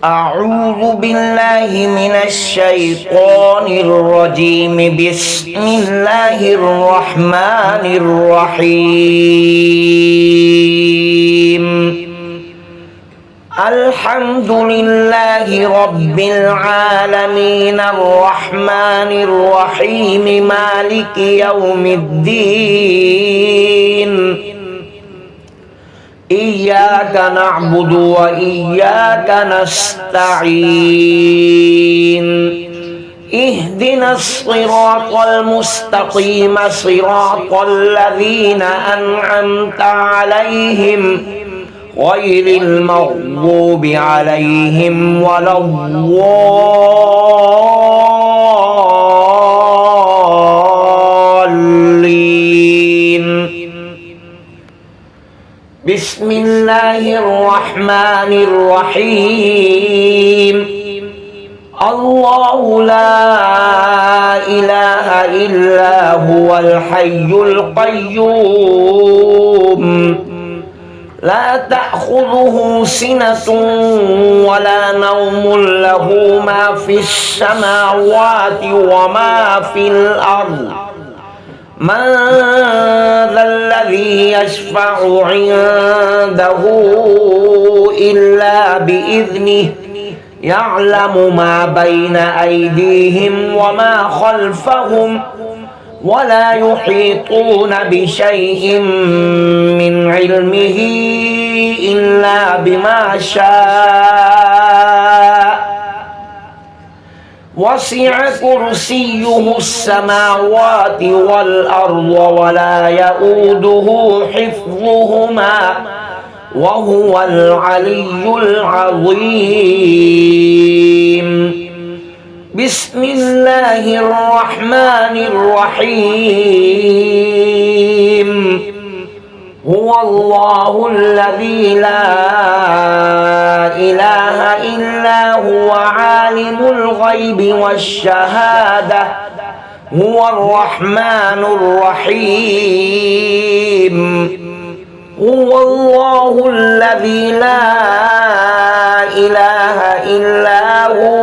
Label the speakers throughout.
Speaker 1: أعوذ بالله من الشيطان الرجيم. بسم الله الرحمن الرحيم. الحمد لله رب العالمين الرحمن الرحيم مالك يوم الدين. إياك نعبد وإياك نستعين. اهدنا الصراط المستقيم صراط الذين أنعمت عليهم غير المغضوب عليهم ولا الضالين. بسم الله الرحمن الرحيم. الله لا إله إلا هو الحي القيوم لا تأخذه سنة ولا نوم له ما في السماوات وما في الأرض. من ذا الذي يشفع عنده إلا بإذنه يعلم ما بين أيديهم وما خلفهم ولا يحيطون بشيء من علمه إلا بما شاء. وسع كرسيه السماوات والأرض ولا يؤوده حفظهما وهو العلي العظيم. بسم الله الرحمن الرحيم. هو الله الذي لا إله إلا هو عالم الغيب والشهادة هو الرحمن الرحيم. هو الله الذي لا إله إلا هو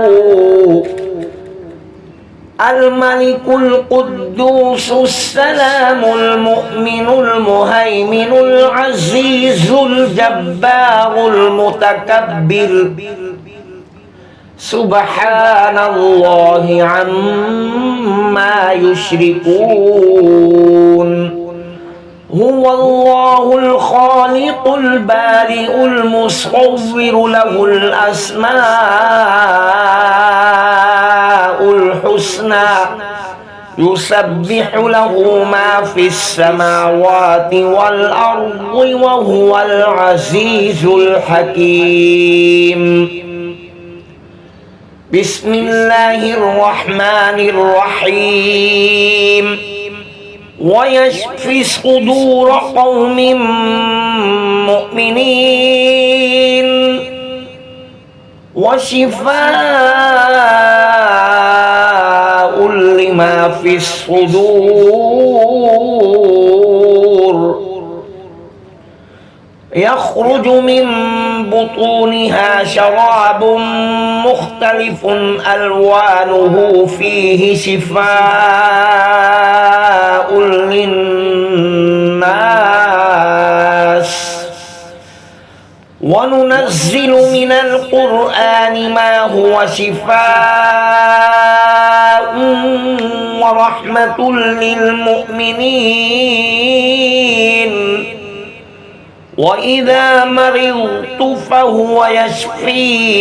Speaker 1: الملك القدوس السلام المؤمن المهيمن العزيز الجبار المتكبر. سبحان الله عما يشركون. هو الله الخالق البارئ المصور له الأسماء الحسنى يسبح له ما في السماوات والأرض وهو العزيز الحكيم. بسم الله الرحمن الرحيم. ويشفي صدور قوم مؤمنين وشفاء لما في الصدور. يخرج من بطونها شراب مختلف ألوانه فيه شفاء للناس. وننزل من القرآن ما هو شفاء ورحمة للمؤمنين وإذا مرضت فهو يشفين.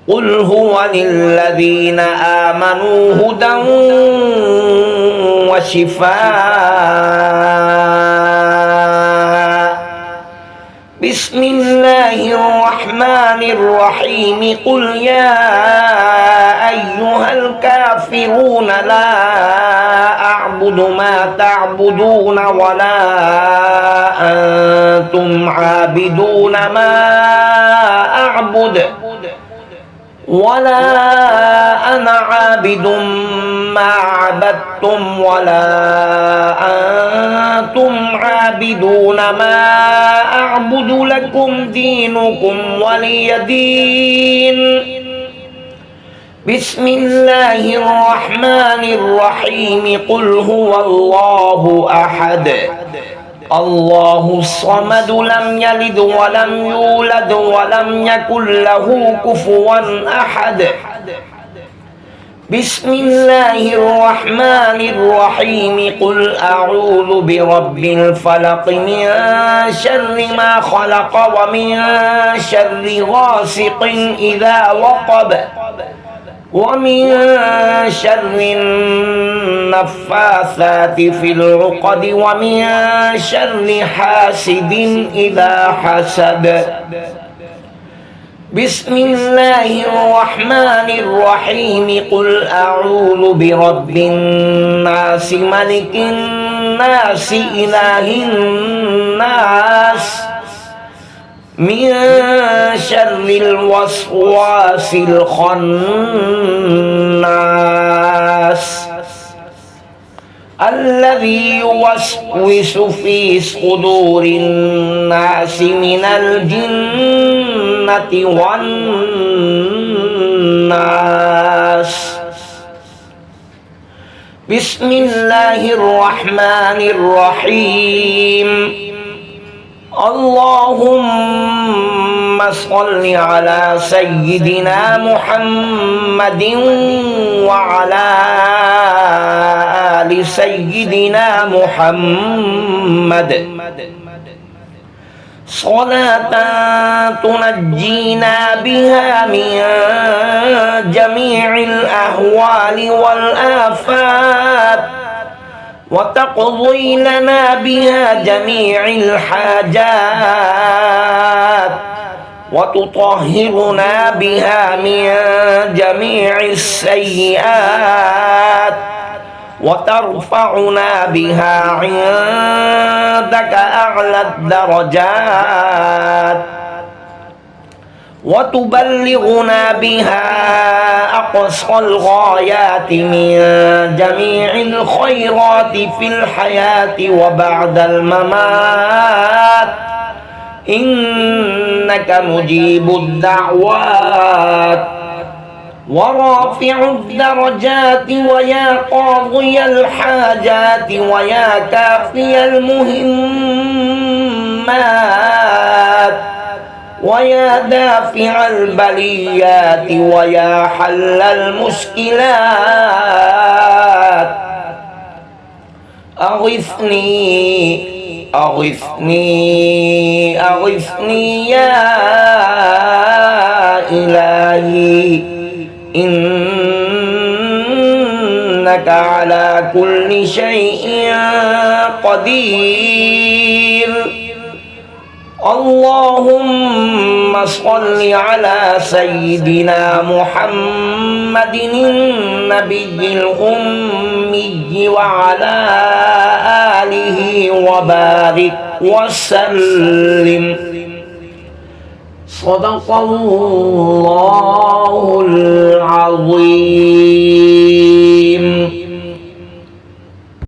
Speaker 1: قل هو للذين آمنوا هدى وشفاء. بسم الله الرحمن الرحيم. قل يا أيها الكافرون لا أعبد ما تعبدون ولا أنتم عابدون ما أعبد ولا أنا عابد ما عبدتم ولا أنتم عابدون ما أعبد لكم دينكم ولي دين بسم الله الرحمن الرحيم قل هو الله أحد الله الصمد لم يلد ولم يولد ولم يكن له كفوا أحد بسم الله الرحمن الرحيم قل أعوذ برب الفلق من شر ما خلق ومن شر غاسق إذا وقب ومن شر النفاثات في العقد ومن شر حاسد إذا حسد بسم الله الرحمن الرحيم قل أعوذ برب الناس ملك الناس إله الناس من شر الوسواس الخناس الذي يوسوس في صدور الناس من الجنة والناس بسم الله الرحمن الرحيم اللهم صل على سيدنا محمد وعلى آل سيدنا محمد صلاة تنجينا بها من جميع الأهوال والآفات وتقضي لنا بها جميع الحاجات وتطهرنا بها من جميع السيئات وترفعنا بها عندك أعلى الدرجات وتبلغنا بها أقصى الغايات من جميع الخيرات في الحياة وبعد الممات إنك مجيب الدعوات ورافع الدرجات ويا قاضي الحاجات ويا كافي المهمات ويا دافع البليات ويا حل المشكلات أغثني أغثني أغثني يا إلهي إنك على كل شيء قدير اللهم صل على سيدنا محمد النبي الأمي وعلى آله وبارك وسلم صدق الله العظيم.